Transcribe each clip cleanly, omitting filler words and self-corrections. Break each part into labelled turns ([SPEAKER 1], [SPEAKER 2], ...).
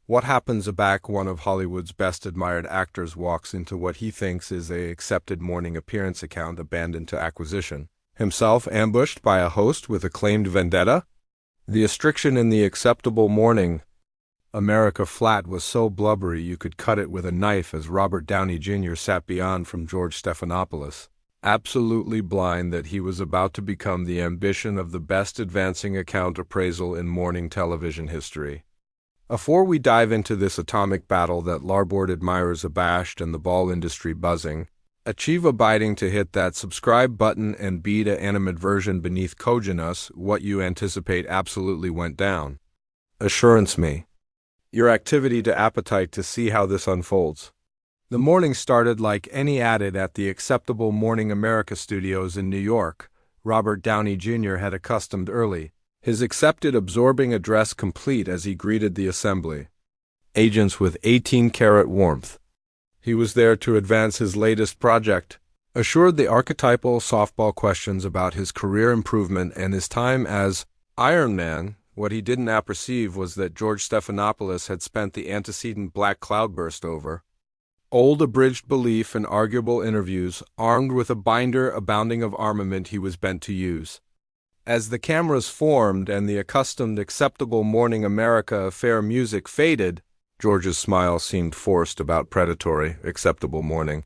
[SPEAKER 1] What happens aback one of Hollywood's best admired actors walks into what he thinks is a accepted morning appearance account abandoned to acquisition, himself ambushed by a host with a claimed vendetta? The restriction in the acceptable morning America flat was so blubbery you could cut it with a knife as Robert Downey Jr. sat beyond from George Stephanopoulos, absolutely blind that he was about to become the ambition of the best advancing account appraisal in morning television history. Before we dive into this atomic battle that larboard admirers abashed and the ball industry buzzing, achieve abiding to hit that subscribe button and be the animadversion beneath Coginus what you anticipate absolutely went down. Assurance me. Your activity to appetite to see how this unfolds. The morning started like any added at the acceptable Morning America studios in New York. Robert Downey Jr. had accustomed early, his accepted absorbing address complete as he greeted the assembly. Agents with 18-karat warmth. He was there to advance his latest project, assured the archetypal softball questions about his career improvement and his time as Iron Man. What he didn't apperceive was that George Stephanopoulos had spent the antecedent black cloudburst over old abridged belief and arguable interviews, armed with a binder abounding of armament he was bent to use. As the cameras formed and the accustomed acceptable Morning America affair music faded, George's smile seemed forced about predatory, acceptable morning.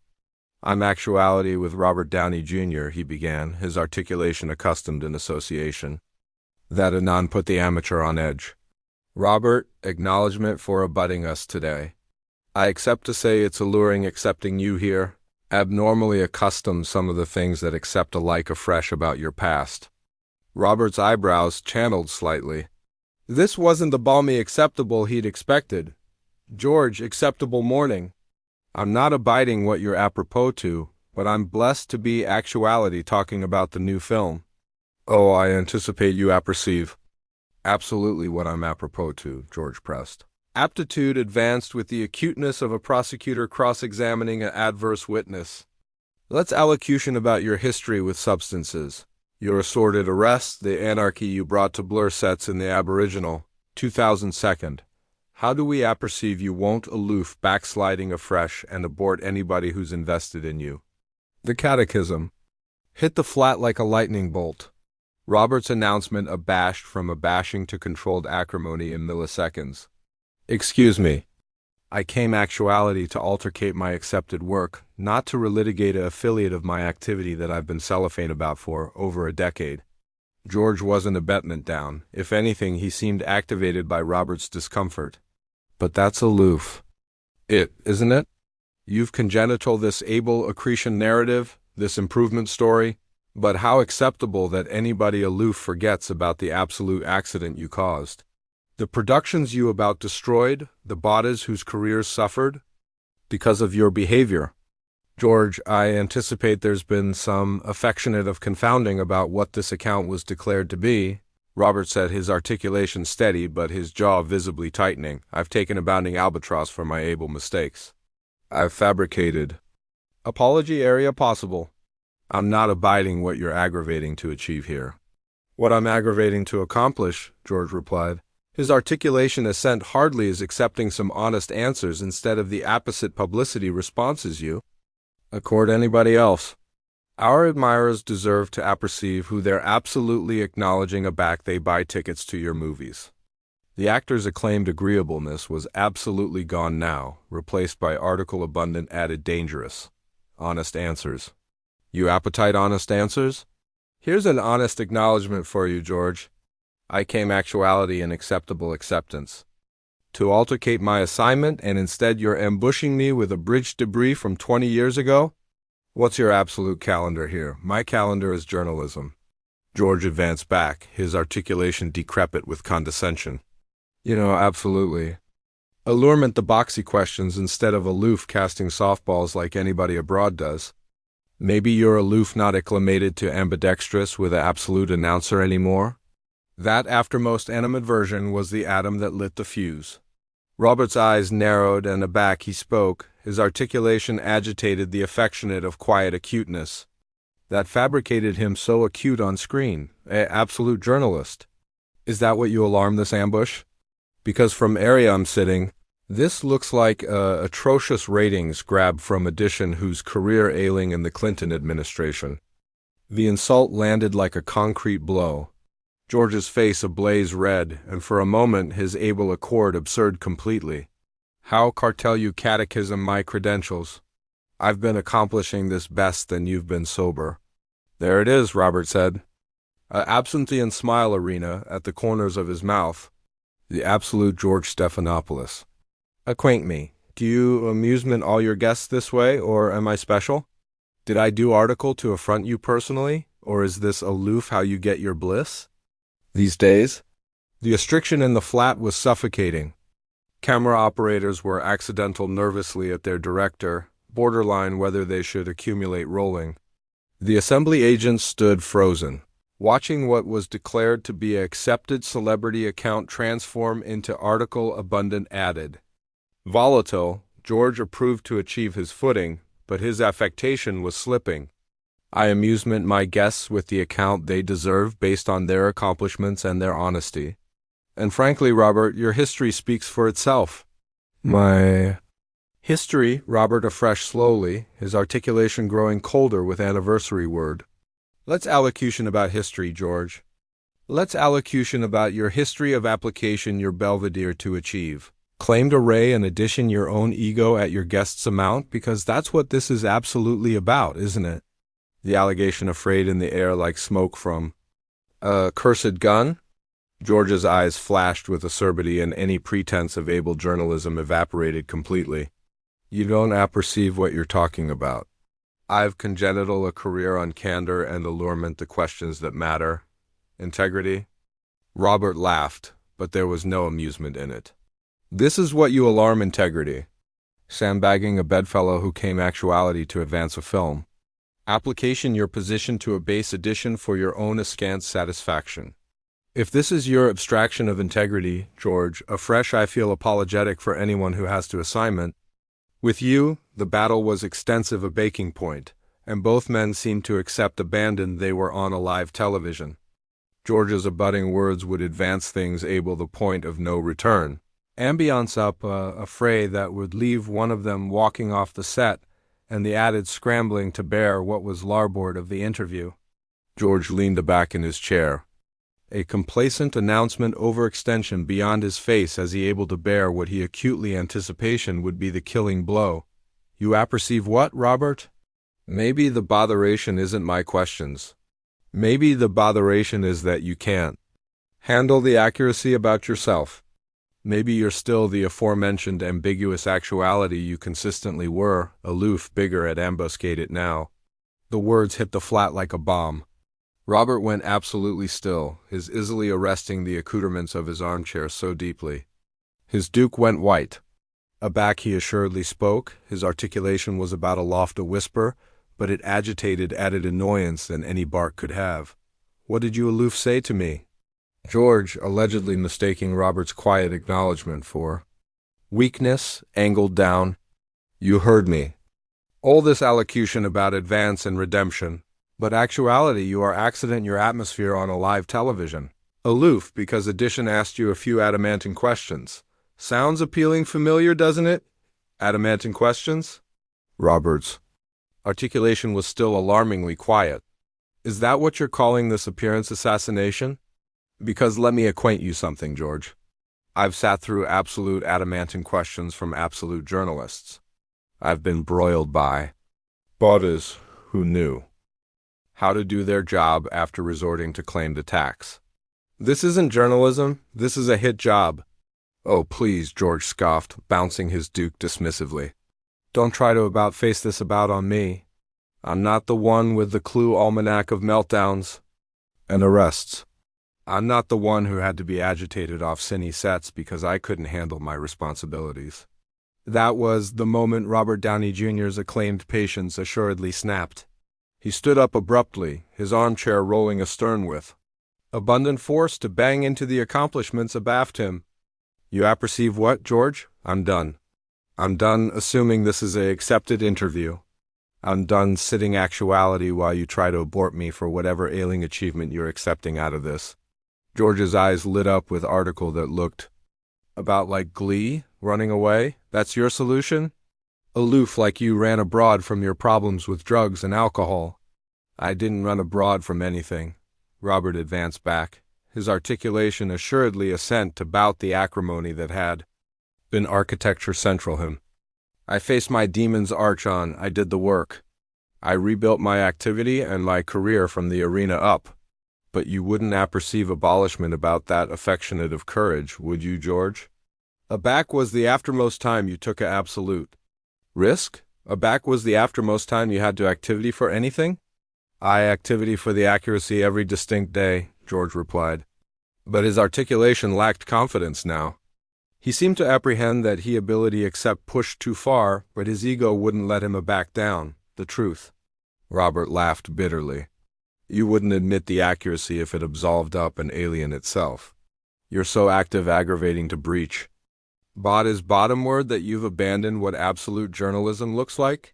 [SPEAKER 1] "I'm actuality with Robert Downey Jr.," he began, his articulation accustomed in association. That anon put the amateur on edge. "Robert, acknowledgement for abutting us today. I accept to say it's alluring accepting you here, abnormally accustomed some of the things that accept alike afresh about your past." Robert's eyebrows channeled slightly. This wasn't the balmy acceptable he'd expected. "George, acceptable morning. I'm not abiding what you're apropos to, but I'm blessed to be actuality talking about the new film." "Oh, I anticipate you apperceive." "Absolutely what I'm apropos to," George pressed. Aptitude advanced with the acuteness of a prosecutor cross-examining an adverse witness. "Let's allocution about your history with substances. Your assorted arrests, the anarchy you brought to blur sets in the Aboriginal, 2002nd. How do we apperceive you won't aloof backsliding afresh and abort anybody who's invested in you?" The catechism hit the flat like a lightning bolt. Robert's announcement abashed from abashing to controlled acrimony in milliseconds. "Excuse me. I came actuality to altercate my accepted work, not to relitigate a affiliate of my activity that I've been cellophane about for over a decade." George wasn't abetment down. If anything, he seemed activated by Robert's discomfort. "But that's aloof. Isn't it? You've congenital this able accretion narrative, this improvement story, but how acceptable that anybody aloof forgets about the absolute accident you caused. The productions you about destroyed, the bodies whose careers suffered, because of your behavior." "George, I anticipate there's been some affectionate of confounding about what this account was declared to be." Robert said, his articulation steady but his jaw visibly tightening. "I've taken a bounding albatross for my able mistakes. I've fabricated apology area possible. I'm not abiding what you're aggravating to achieve here." "What I'm aggravating to accomplish," George replied, his articulation assent hardly as accepting some honest answers instead of the apposite publicity responses you accord anybody else. Our admirers deserve to apperceive who they're absolutely acknowledging aback they buy tickets to your movies." The actor's acclaimed agreeableness was absolutely gone now, replaced by article abundant added dangerous. Honest answers. "You appetite honest answers? Here's an honest acknowledgement for you, George. I came actuality and acceptable acceptance to altercate my assignment, and instead you're ambushing me with abridged debris from 20 years ago? What's your absolute calendar here? My calendar is journalism." George advanced back, his articulation decrepit with condescension. Absolutely. Allurement the boxy questions instead of aloof casting softballs like anybody abroad does. Maybe you're aloof not acclimated to ambidextrous with an absolute announcer anymore? That aftermost animadversion was the atom that lit the fuse. Robert's eyes narrowed, and aback he spoke, his articulation agitated the affectionate of quiet acuteness. That fabricated him so acute on screen, absolute journalist. Is that what you alarm this ambush? Because from area I'm sitting, This looks like atrocious ratings grab from edition whose career ailing in the Clinton administration. The insult landed like a concrete blow. George's face ablaze red, and for a moment his able accord absurd completely. How cartel you catechism my credentials? I've been accomplishing this best than you've been sober. There it is, Robert said. A absenthian smile arena at the corners of his mouth. The absolute George Stephanopoulos. Acquaint me. Do you amusement all your guests this way, or am I special? Did I do article to affront you personally, or is this aloof how you get your bliss? These days? The restriction in the flat was suffocating. Camera operators were accidental nervously at their director, borderline whether they should accumulate rolling. The assembly agents stood frozen, watching what was declared to be an accepted celebrity account transform into article abundant added. Volatile, George approved to achieve his footing, but his affectation was slipping. I amusement my guests with the account they deserve based on their accomplishments and their honesty. And frankly, Robert, your history speaks for itself. My history, Robert afresh slowly, his articulation growing colder with anniversary word. Let's allocution about history, George. Let's allocution about your history of application your belvedere to achieve. Claimed array and addition your own ego at your guest's amount, because that's what this is absolutely about, isn't it? The allegation afraid in the air like smoke from a cursed gun? George's eyes flashed with acerbity and any pretense of able journalism evaporated completely. You don't apperceive what you're talking about. I've congenital a career on candor and allurement to questions that matter. Integrity? Robert laughed, but there was no amusement in it. This is what you alarm integrity. Sandbagging a bedfellow who came actuality to advance a film. Application your position to a base edition for your own askance satisfaction. If this is your abstraction of integrity, George, afresh I feel apologetic for anyone who has to assignment. With you, the battle was extensive a baking point, and both men seemed to accept abandon they were on a live television. George's abutting words would advance things able the point of no return. Ambiance up a fray that would leave one of them walking off the set, and the added scrambling to bear what was larboard of the interview. George leaned aback in his chair. A complacent announcement overextension beyond his face as he able to bear what he acutely anticipation would be the killing blow. You apperceive what, Robert? Maybe the botheration isn't my questions. Maybe the botheration is that you can't handle the accuracy about yourself. Maybe you're still the aforementioned ambiguous actuality you consistently were, aloof, bigger at ambuscade now. The words hit the flat like a bomb. Robert went absolutely still, his easily arresting the accoutrements of his armchair so deeply. His duke went white. Aback he assuredly spoke, his articulation was about aloft a whisper, but it agitated added annoyance than any bark could have. What did you aloof say to me? George, allegedly mistaking Robert's quiet acknowledgment for weakness, angled down. You heard me. All this allocution about advance and redemption, but actuality you are accident your atmosphere on a live television. Aloof because edition asked you a few adamantine questions. Sounds appealing familiar, doesn't it? Adamantine questions? Robert's articulation was still alarmingly quiet. Is that what you're calling this appearance assassination? Because let me acquaint you something, George. I've sat through absolute adamantine questions from absolute journalists. I've been broiled by bodies who knew how to do their job after resorting to claimed attacks. This isn't journalism, this is a hit job. Oh, please, George scoffed, bouncing his duke dismissively. Don't try to about-face this about on me. I'm not the one with the clue almanac of meltdowns and arrests. I'm not the one who had to be agitated off cine sets because I couldn't handle my responsibilities. That was the moment Robert Downey Jr.'s acclaimed patience assuredly snapped. He stood up abruptly, his armchair rolling astern with abundant force to bang into the accomplishments abaft him. You apperceive what, George? I'm done. I'm done assuming this is a accepted interview. I'm done sitting actuality while you try to abort me for whatever ailing achievement you're accepting out of this. George's eyes lit up with article that looked About like glee, running away? That's your solution? Aloof like you ran abroad from your problems with drugs and alcohol. I didn't run abroad from anything. Robert advanced back, his articulation assuredly assent to bout the acrimony that had been architecture central him. I faced my demon's arch on, I did the work. I rebuilt my activity and my career from the arena up. But you wouldn't apperceive abolishment about that affectionate of courage, would you, George? Aback was the aftermost time you took a absolute risk? Aback was the aftermost time you had to activity for anything? I activity for the accuracy every distinct day, George replied. But his articulation lacked confidence now. He seemed to apprehend that he ability except pushed too far, but his ego wouldn't let him back down, the truth. Robert laughed bitterly. You wouldn't admit the accuracy if it absolved up an alien itself. You're so active aggravating to breach. Bot is bottom word that you've abandoned what absolute journalism looks like?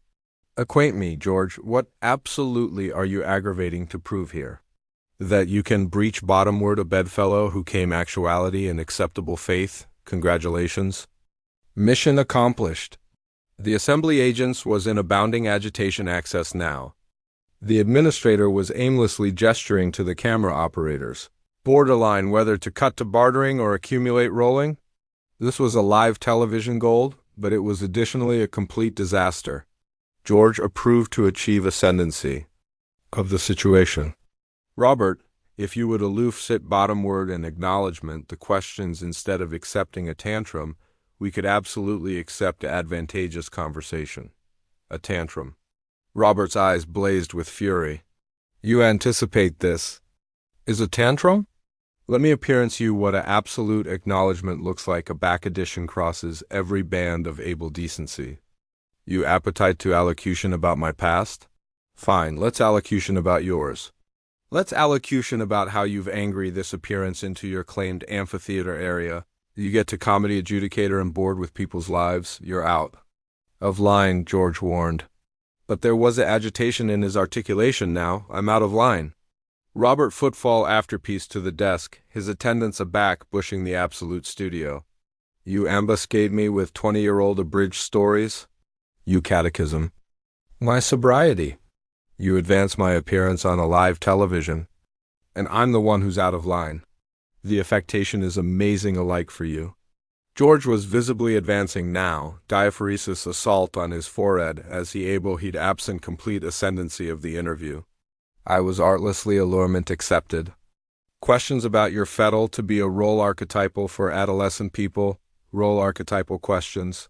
[SPEAKER 1] Acquaint me, George, what absolutely are you aggravating to prove here? That you can breach bottomward a bedfellow who came actuality and acceptable faith? Congratulations. Mission accomplished. The assembly agents was in abounding agitation access now. The administrator was aimlessly gesturing to the camera operators, borderline whether to cut to bartering or accumulate rolling. This was a live television gold, but it was additionally a complete disaster. George approved to achieve ascendancy of the situation. Robert, if you would aloof sit bottomward and acknowledgement the questions instead of accepting a tantrum, we could absolutely accept advantageous conversation. A tantrum. Robert's eyes blazed with fury. You anticipate this. Is a tantrum? Let me appearance you what a absolute acknowledgement looks like. A back addition crosses every band of able decency. You appetite to allocution about my past? Fine, let's allocution about yours. Let's allocution about how you've angry this appearance into your claimed amphitheater area. You get to comedy adjudicator and bored with people's lives, you're out. Of line, George warned. But there was agitation in his articulation now. I'm out of line. Robert footfall afterpiece to the desk, his attendants aback, bushing the absolute studio. You ambuscade me with 20-year-old abridged stories? You catechism. My sobriety. You advance my appearance on a live television. And I'm the one who's out of line. The affectation is amazing alike for you. George was visibly advancing now, diaphoresis assault on his forehead, as he able he'd absent complete ascendancy of the interview. I was artlessly allurement accepted. Questions about your fettle to be a role archetypal for adolescent people, role archetypal questions.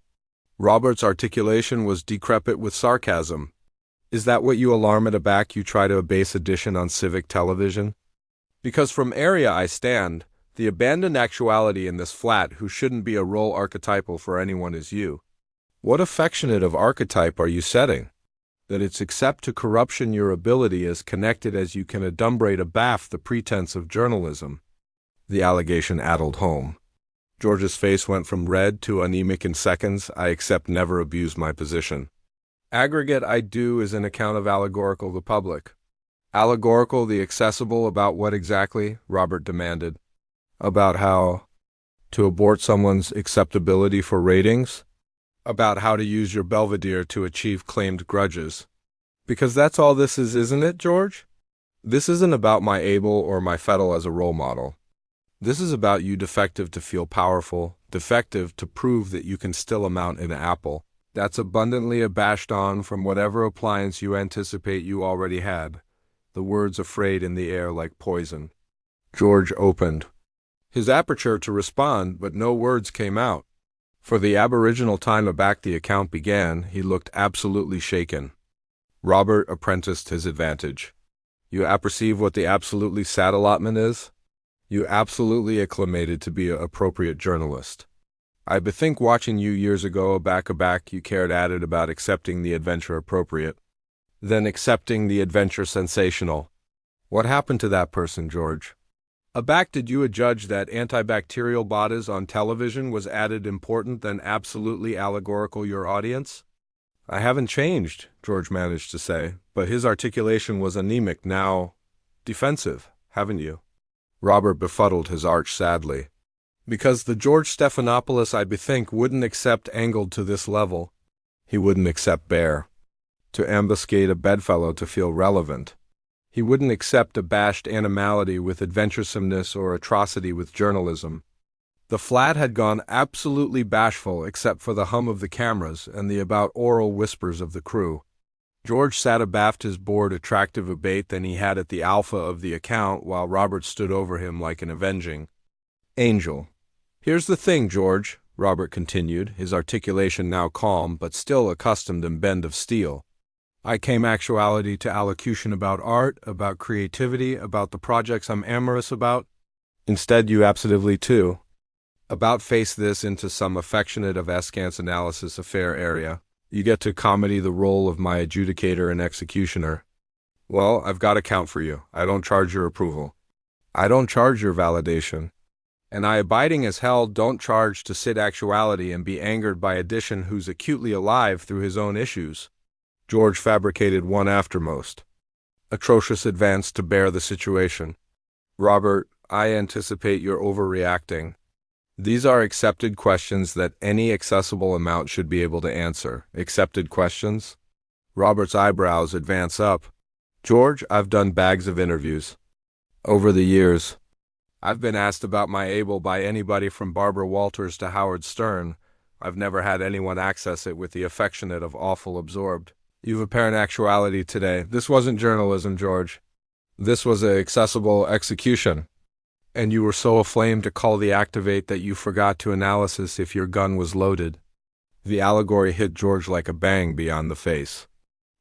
[SPEAKER 1] Robert's articulation was decrepit with sarcasm. Is that what you alarm at aback you try to abase addition on civic television? Because from area I stand, the abandoned actuality in this flat who shouldn't be a role archetypal for anyone is you. What affectionate of archetype are you setting? That it's except to corruption your ability as connected as you can adumbrate abaft the pretense of journalism. The allegation addled home. George's face went from red to anemic in seconds. I accept never abuse my position. Aggregate I do is an account of allegorical the public. Allegorical the accessible about what exactly? Robert demanded. About how to abort someone's acceptability for ratings? About how to use your belvedere to achieve claimed grudges. Because that's all this is, isn't it, George? This isn't about my able or my fettle as a role model. This is about you defective to feel powerful, defective to prove that you can still amount an apple. That's abundantly abashed on from whatever appliance you anticipate you already had. The words afraid in the air like poison. George opened his aperture to respond, but no words came out. For the aboriginal time aback the account began, he looked absolutely shaken. Robert apprenticed his advantage. You apperceive what the absolutely sad allotment is? You absolutely acclimated to be an appropriate journalist. I bethink watching you years ago aback you cared added about accepting the adventure appropriate, then accepting the adventure sensational. What happened to that person, George? Aback did you adjudge that antibacterial bodies on television was added important than absolutely allegorical your audience? I haven't changed, George managed to say, but his articulation was anemic now. Defensive, haven't you? Robert befuddled his arch sadly. Because the George Stephanopoulos I bethink wouldn't accept angled to this level. He wouldn't accept bare. To ambuscade a bedfellow to feel relevant. He wouldn't accept abashed animality with adventuresomeness or atrocity with journalism. The flat had gone absolutely bashful except for the hum of the cameras and the about-oral whispers of the crew. George sat abaft his board attractive abate than he had at the alpha of the account while Robert stood over him like an avenging angel. "Here's the thing, George," Robert continued, his articulation now calm but still accustomed and bend of steel. "I came actuality to allocution about art, about creativity, about the projects I'm amorous about. Instead you absolutely too. About face this into some affectionate of askance analysis affair area. You get to comedy the role of my adjudicator and executioner. Well, I've got to count for you. I don't charge your approval. I don't charge your validation. And I abiding as hell don't charge to sit actuality and be angered by addition who's acutely alive through his own issues." George fabricated one aftermost. Atrocious advance to bear the situation. "Robert, I anticipate you're overreacting. These are accepted questions that any accessible amount should be able to answer. Accepted questions?" Robert's eyebrows advance up. "George, I've done bags of interviews. Over the years, I've been asked about my able by anybody from Barbara Walters to Howard Stern. I've never had anyone access it with the affectionate of awful absorbed. You've apparent actuality today. This wasn't journalism, George. This was a accessible execution. And you were so aflame to call the activate that you forgot to analysis if your gun was loaded." The allegory hit George like a bang beyond the face.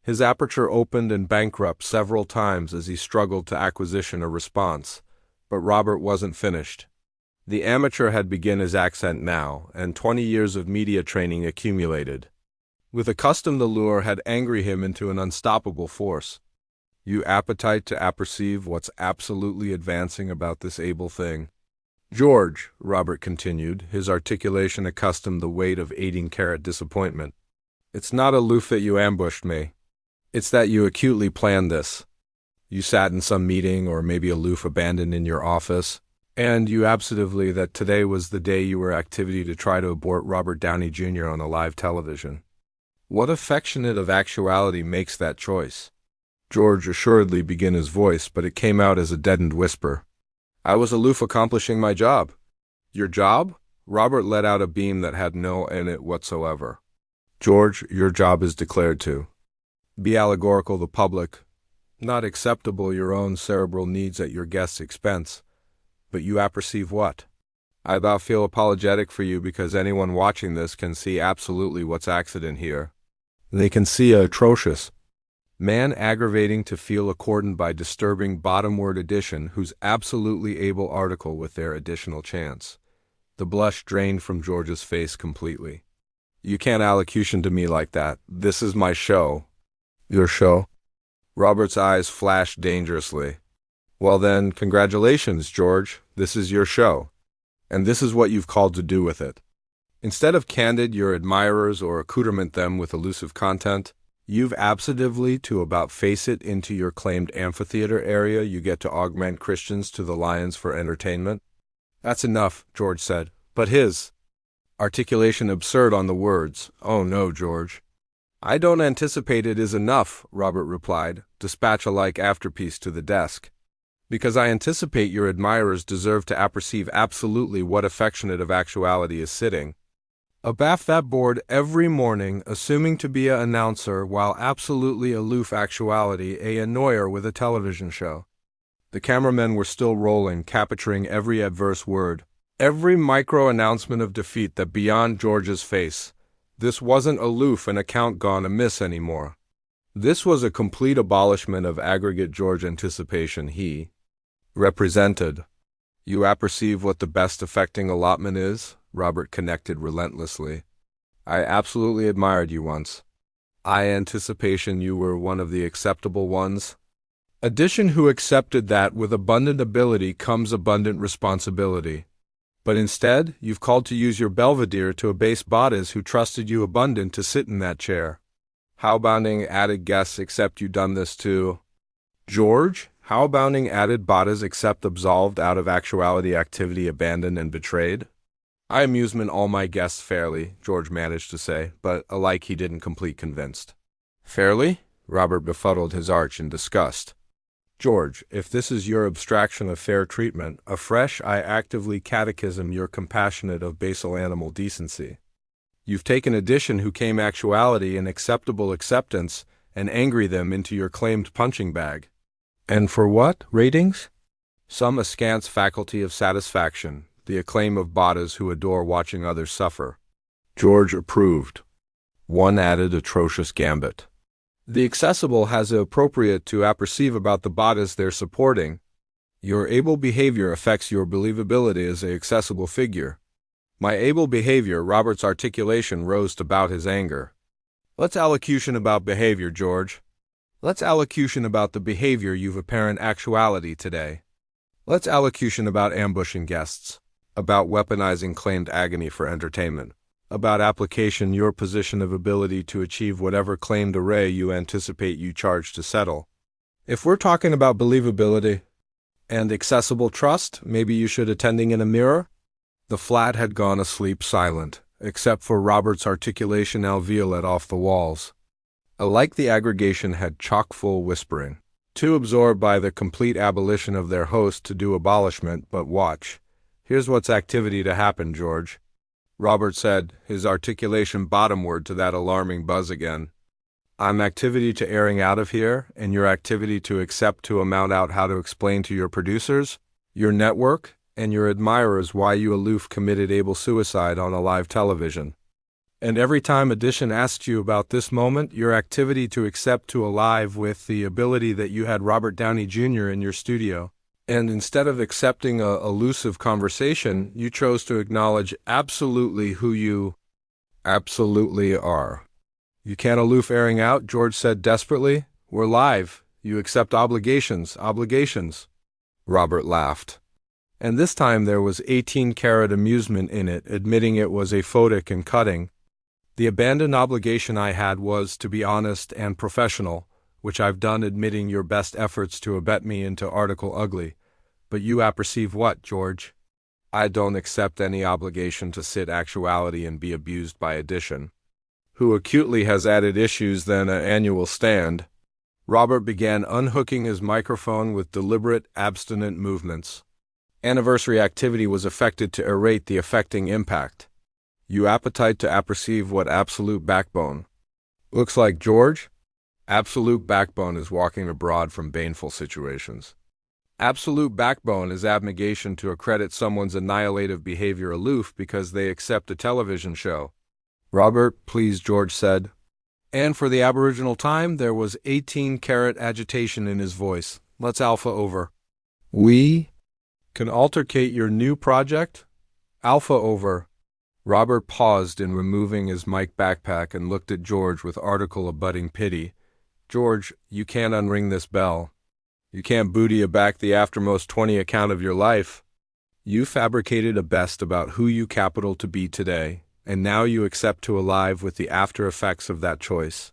[SPEAKER 1] His aperture opened and bankrupt several times as he struggled to acquisition a response, but Robert wasn't finished. The amateur had begun his accent now, and 20 years of media training accumulated. With accustomed allure had angry him into an unstoppable force. "You appetite to apperceive what's absolutely advancing about this able thing." "George," Robert continued, his articulation accustomed the weight of 18-carat disappointment, "it's not aloof that you ambushed me. It's that you acutely planned this. You sat in some meeting or maybe aloof abandoned in your office, and you absolutely that today was the day you were activity to try to abort Robert Downey Jr. on a live television. What affectionate of actuality makes that choice?" George assuredly began his voice, but it came out as a deadened whisper. "I was aloof accomplishing my job." "Your job?" Robert let out a beam that had no in it whatsoever. "George, your job is declared to be allegorical the public, not acceptable your own cerebral needs at your guest's expense. But you apperceive what? I about feel apologetic for you because anyone watching this can see absolutely what's accident here. They can see a atrocious man aggravating to feel accordant by disturbing bottomward addition whose absolutely able article with their additional chance." The blush drained from George's face completely. "You can't allocution to me like that. This is my show." "Your show?" Robert's eyes flashed dangerously. "Well then, congratulations, George. This is your show. And this is what you've called to do with it. Instead of candid your admirers or accoutrement them with elusive content, you've absolutely to about face it into your claimed amphitheater area you get to augment Christians to the lions for entertainment." "That's enough," George said. But his articulation absurd on the words. "Oh no, George." "I don't anticipate it is enough," Robert replied, dispatch a like afterpiece to the desk. "Because I anticipate your admirers deserve to apperceive absolutely what affectionate of actuality is sitting abaft that board every morning, assuming to be a announcer while absolutely aloof actuality a annoyer with a television show." The cameramen were still rolling, capturing every adverse word, every micro-announcement of defeat that beyond George's face. This wasn't aloof and account gone amiss anymore. This was a complete abolishment of aggregate George anticipation he represented. "You apperceive what the best affecting allotment is?" Robert connected relentlessly. "I absolutely admired you once. I anticipation you were one of the acceptable ones. Addition who accepted that with abundant ability comes abundant responsibility. But instead, you've called to use your belvedere to abase bodies who trusted you abundant to sit in that chair. How bounding added guests accept you done this to George? How bounding added bodies accept absolved out of actuality activity abandoned and betrayed?" I amusement all my guests fairly, George managed to say, but alike he didn't complete convinced. Fairly? Robert befuddled his arch in disgust. George, if this is your abstraction of fair treatment, afresh I actively catechism your compassionate of basal animal decency. You've taken addition who came actuality and acceptable acceptance, and angry them into your claimed punching bag. And for what? Ratings? Some askance faculty of satisfaction, the acclaim of bodies who adore watching others suffer. George approved. One added atrocious gambit. The accessible has the appropriate to apperceive about the bodies they're supporting. Your able behavior affects your believability as a accessible figure. My able behavior, Robert's articulation rose to bout his anger. Let's allocution about behavior, George. Let's allocution about the behavior you've apparent actuality today. Let's allocution about ambushing guests, about weaponizing claimed agony for entertainment, about application your position of ability to achieve whatever claimed array you anticipate you charge to settle. If we're talking about believability and accessible trust, maybe you should attending in a mirror? The flat had gone asleep silent, except for Robert's articulation alveolate off the walls. Alike the aggregation had chock-full whispering, too absorbed by the complete abolition of their host to do abolishment, but watch. Here's what's activity to happen, George. Robert said, his articulation bottomward to that alarming buzz again. I'm activity to airing out of here, and your activity to accept to amount out how to explain to your producers, your network, and your admirers why you aloof committed able suicide on a live television. And every time Edition asks you about this moment, your activity to accept to alive with the ability that you had Robert Downey Jr. in your studio. And instead of accepting a elusive conversation, you chose to acknowledge absolutely who you absolutely are. You can't aloof airing out, George said desperately. We're live. You accept obligations. Robert laughed. And this time there was 18-carat amusement in it, admitting it was a photic and cutting. The abandoned obligation I had was to be honest and professional, which I've done admitting your best efforts to abet me into article ugly. But you apperceive what, George? I don't accept any obligation to sit actuality and be abused by Edition, who acutely has added issues than an annual stand. Robert began unhooking his microphone with deliberate, abstinent movements. Anniversary activity was affected to erate the affecting impact. You appetite to apperceive what absolute backbone looks like, George? Absolute backbone is walking abroad from baneful situations. Absolute backbone is abnegation to accredit someone's annihilative behavior aloof because they accept a television show. Robert, please, George said. And for the aboriginal time, there was 18-carat agitation in his voice. Let's alpha over. We can altercate your new project? Alpha over. Robert paused in removing his mic backpack and looked at George with article-abutting pity. George, you can't unring this bell. You can't booty aback the aftermost 20 account of your life. You fabricated a best about who you capital to be today, and now you accept to alive with the after effects of that choice.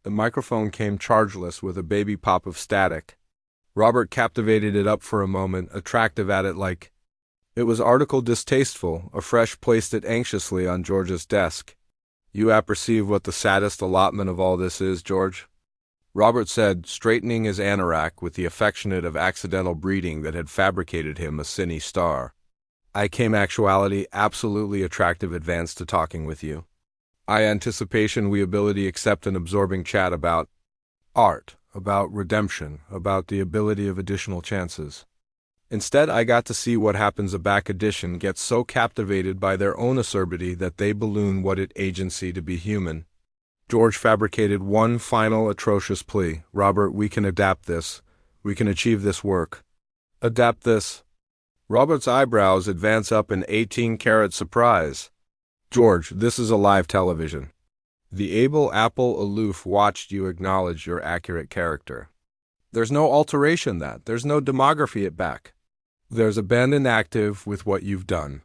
[SPEAKER 1] The microphone came chargeless with a baby pop of static. Robert captivated it up for a moment, attractive at it like. It was article distasteful, afresh placed it anxiously on George's desk. You apperceive what the saddest allotment of all this is, George? Robert said, straightening his anorak with the affectionate of accidental breeding that had fabricated him a cine star. I came actuality absolutely attractive advance to talking with you. I anticipation we ability accept an absorbing chat about art, about redemption, about the ability of additional chances. Instead, I got to see what happens a back edition gets so captivated by their own acerbity that they balloon what it agency to be human. George fabricated one final atrocious plea. Robert, we can adapt this. We can achieve this work. Adapt this. Robert's eyebrows advance up in 18-carat surprise. George, this is a live television. The able Apple aloof watched you acknowledge your accurate character. There's no alteration that. There's no demography it back. There's abandon active with what you've done.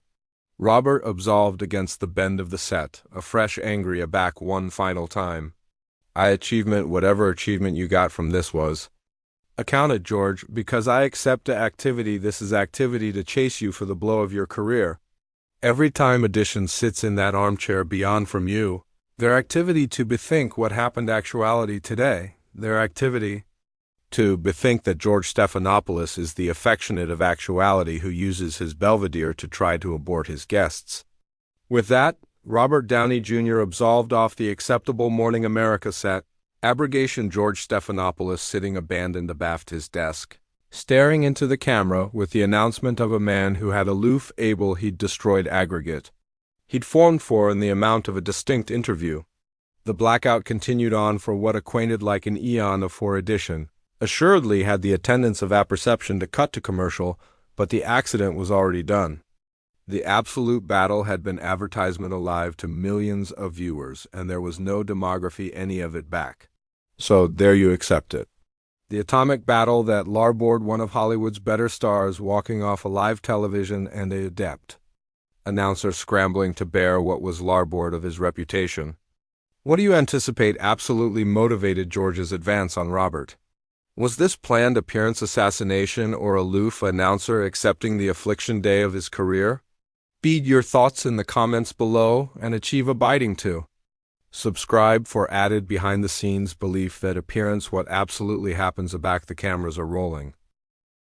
[SPEAKER 1] Robert absolved against the bend of the set, a fresh angry aback one final time. I achievement whatever achievement you got from this was. Accounted, George, because I accept the activity this is activity to chase you for the blow of your career. Every time edition sits in that armchair beyond from you, their activity to bethink what happened actuality today, their activity to bethink that George Stephanopoulos is the affectionate of actuality who uses his belvedere to try to abort his guests. With that, Robert Downey Jr. absolved off the acceptable Morning America set, abrogation George Stephanopoulos sitting abandoned abaft his desk, staring into the camera with the announcement of a man who had aloof able he'd destroyed aggregate. He'd formed for in the amount of a distinct interview. The blackout continued on for what acquainted like an eon of four edition, assuredly had the attendance of apperception to cut to commercial, but the accident was already done. The absolute battle had been advertisement alive to millions of viewers, and there was no demography any of it back. So there you accept it. The atomic battle that larboard one of Hollywood's better stars walking off a live television and a adept announcer scrambling to bear what was larboard of his reputation. What do you anticipate absolutely motivated George's advance on Robert? Was this planned appearance assassination or aloof announcer accepting the affliction day of his career? Feed your thoughts in the comments below and achieve abiding to. Subscribe for added behind-the-scenes belief that appearance what absolutely happens aback the cameras are rolling.